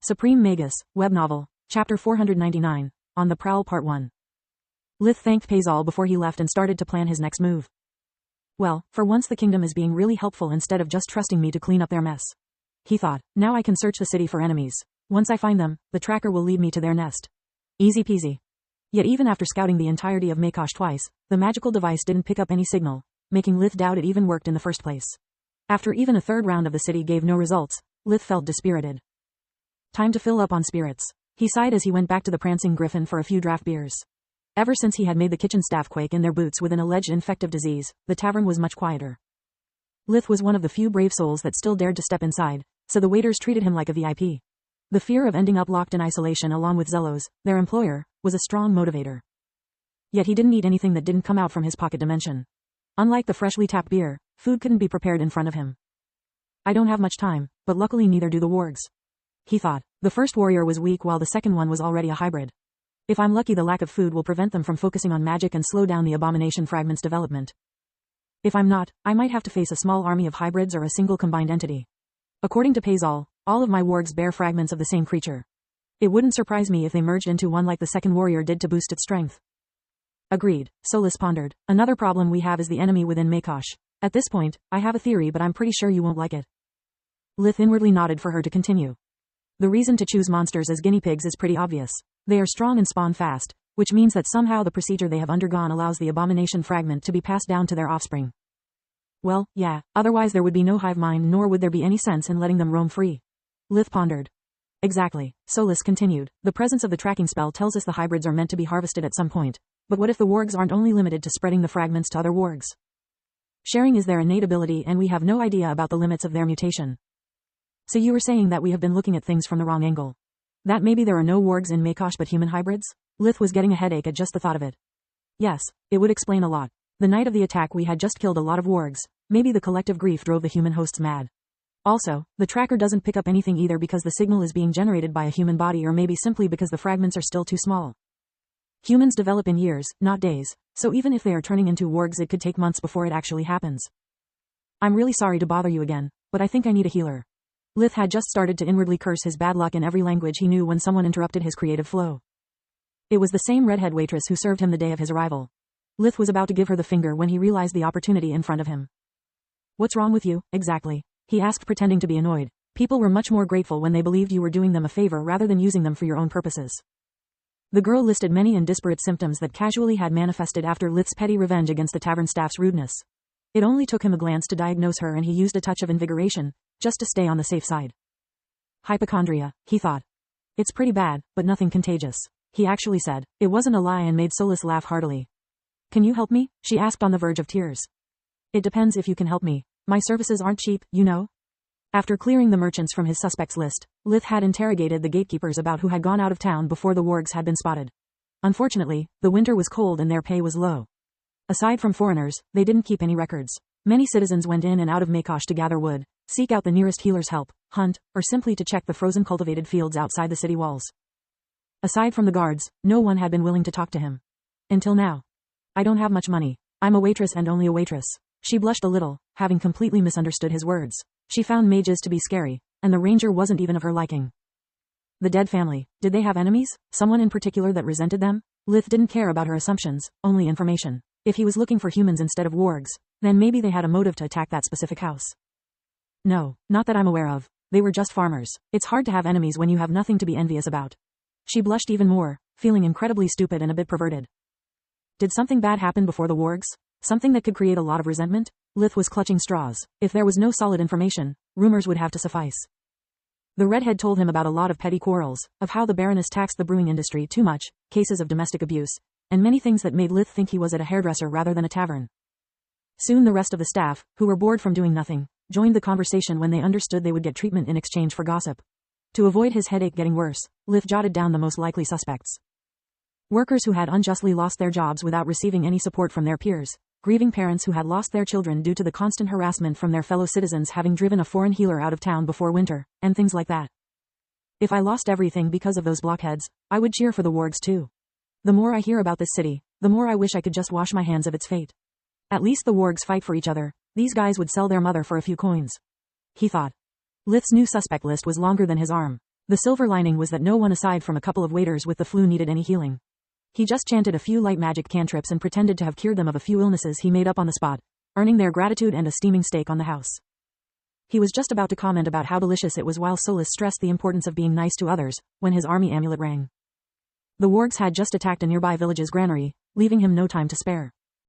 Supreme Magus, Web Novel, Chapter 499, On the Prowl Part 1. Lith thanked Prowl before he left and started to plan his next move. Well, for once the kingdom is being really helpful instead of just trusting me to clean up their mess. He thought, now I can search the city for enemies. Once I find them, the tracker will lead me to their nest. Easy peasy. Yet even after scouting the entirety of Magus twice, the magical device didn't pick up any signal, making Lith doubt it even worked in the first place. After even a third round of the city gave no results, Lith felt dispirited. Time to fill up on spirits. He sighed as he went back to the Prancing Griffin for a few draft beers. Ever since he had made the kitchen staff quake in their boots with an alleged infective disease, the tavern was much quieter. Lith was one of the few brave souls that still dared to step inside, so the waiters treated him like a VIP. The fear of ending up locked in isolation along with Zellos, their employer, was a strong motivator. Yet he didn't eat anything that didn't come out from his pocket dimension. Unlike the freshly tapped beer, food couldn't be prepared in front of him. I don't have much time, but luckily neither do the wargs. He thought. The first warrior was weak while the second one was already a hybrid. If I'm lucky, the lack of food will prevent them from focusing on magic and slow down the abomination fragment's development. If I'm not, I might have to face a small army of hybrids or a single combined entity. According to Prowl, all of my wargs bear fragments of the same creature. It wouldn't surprise me if they merged into one like the second warrior did to boost its strength. Agreed, Solus pondered. Another problem we have is the enemy within Magus. At this point, I have a theory, but I'm pretty sure you won't like it. Lith inwardly nodded for her to continue. The reason to choose monsters as guinea pigs is pretty obvious. They are strong and spawn fast, which means that somehow the procedure they have undergone allows the abomination fragment to be passed down to their offspring. Well, yeah, otherwise there would be no hive mind nor would there be any sense in letting them roam free. Lith pondered. Exactly, Solus continued. The presence of the tracking spell tells us the hybrids are meant to be harvested at some point. But what if the wargs aren't only limited to spreading the fragments to other wargs? Sharing is their innate ability and we have no idea about the limits of their mutation. So you were saying that we have been looking at things from the wrong angle. That maybe there are no wargs in Magus but human hybrids? Lith was getting a headache at just the thought of it. Yes, it would explain a lot. The night of the attack we had just killed a lot of wargs. Maybe the collective grief drove the human hosts mad. Also, the tracker doesn't pick up anything either because the signal is being generated by a human body or maybe simply because the fragments are still too small. Humans develop in years, not days, so even if they are turning into wargs it could take months before it actually happens. I'm really sorry to bother you again, but I think I need a healer. Lith had just started to inwardly curse his bad luck in every language he knew when someone interrupted his creative flow. It was the same redhead waitress who served him the day of his arrival. Lith was about to give her the finger when he realized the opportunity in front of him. What's wrong with you, exactly? He asked, pretending to be annoyed. People were much more grateful when they believed you were doing them a favor rather than using them for your own purposes. The girl listed many and disparate symptoms that casually had manifested after Lith's petty revenge against the tavern staff's rudeness. It only took him a glance to diagnose her and he used a touch of invigoration, just to stay on the safe side. Hypochondria, he thought. It's pretty bad, but nothing contagious. He actually said. It wasn't a lie and made Solus laugh heartily. Can you help me? She asked on the verge of tears. It depends if you can help me. My services aren't cheap, you know. After clearing the merchants from his suspects list, Lith had interrogated the gatekeepers about who had gone out of town before the wargs had been spotted. Unfortunately, the winter was cold and their pay was low. Aside from foreigners, they didn't keep any records. Many citizens went in and out of Magus to gather wood, seek out the nearest healer's help, hunt, or simply to check the frozen cultivated fields outside the city walls. Aside from the guards, no one had been willing to talk to him. Until now. I don't have much money. I'm a waitress and only a waitress. She blushed a little, having completely misunderstood his words. She found mages to be scary, and the ranger wasn't even of her liking. The dead family, did they have enemies? Someone in particular that resented them? Lith didn't care about her assumptions, only information. If he was looking for humans instead of wargs, then maybe they had a motive to attack that specific house. No, not that I'm aware of. They were just farmers. It's hard to have enemies when you have nothing to be envious about. She blushed even more, feeling incredibly stupid and a bit perverted. Did something bad happen before the wargs? Something that could create a lot of resentment? Lith was clutching straws. If there was no solid information, rumors would have to suffice. The redhead told him about a lot of petty quarrels, of how the Baroness taxed the brewing industry too much, cases of domestic abuse, and many things that made Lith think he was at a hairdresser rather than a tavern. Soon the rest of the staff, who were bored from doing nothing, joined the conversation when they understood they would get treatment in exchange for gossip. To avoid his headache getting worse, Lith jotted down the most likely suspects. Workers who had unjustly lost their jobs without receiving any support from their peers, grieving parents who had lost their children due to the constant harassment from their fellow citizens having driven a foreign healer out of town before winter, and things like that. If I lost everything because of those blockheads, I would cheer for the wargs too. The more I hear about this city, the more I wish I could just wash my hands of its fate. At least the wargs fight for each other. These guys would sell their mother for a few coins. He thought. Lith's new suspect list was longer than his arm. The silver lining was that no one aside from a couple of waiters with the flu needed any healing. He just chanted a few light magic cantrips and pretended to have cured them of a few illnesses he made up on the spot, earning their gratitude and a steaming steak on the house. He was just about to comment about how delicious it was while Solus stressed the importance of being nice to others, when his army amulet rang. The wargs had just attacked a nearby village's granary, leaving him no time to spare.